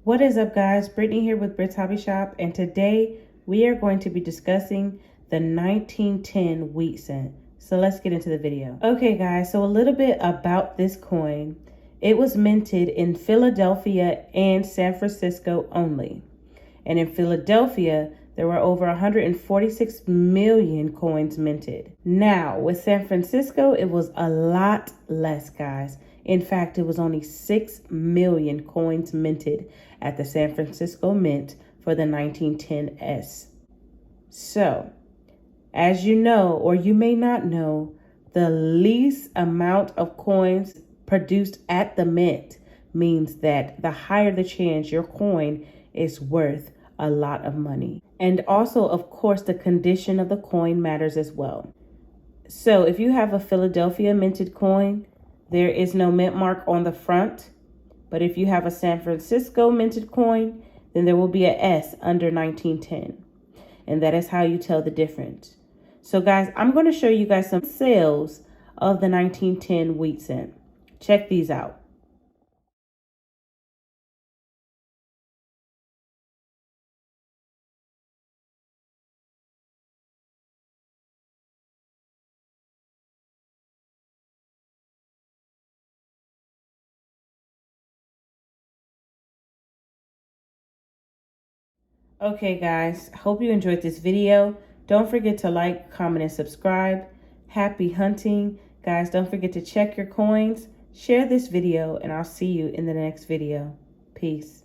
What is up, guys? Brittany here with Britt's Hobby Shop, and today we are going to be discussing the 1910 wheat cent. So let's get into the video. Okay, guys, so a little bit about this coin. It was minted in Philadelphia and San Francisco only. And in Philadelphia, there were over 146 million coins minted. Now, with San Francisco, it was a lot less, guys. In fact, it was only 6 million coins minted at the San Francisco Mint for the 1910s. So, as you know, or you may not know, the least amount of coins produced at the mint means that the higher the chance your coin is worth a lot of money. And also, of course, the condition of the coin matters as well. So if you have a Philadelphia minted coin, there is no mint mark on the front. But if you have a San Francisco minted coin, then there will be a S under 1910. And that is how you tell the difference. So guys, I'm going to show you guys some sales of the 1910 wheat cent. Check these out. Okay, guys, hope you enjoyed this video. Don't forget to like, comment, and subscribe. Happy hunting. Guys, don't forget to check your coins. Share this video, and I'll see you in the next video. Peace.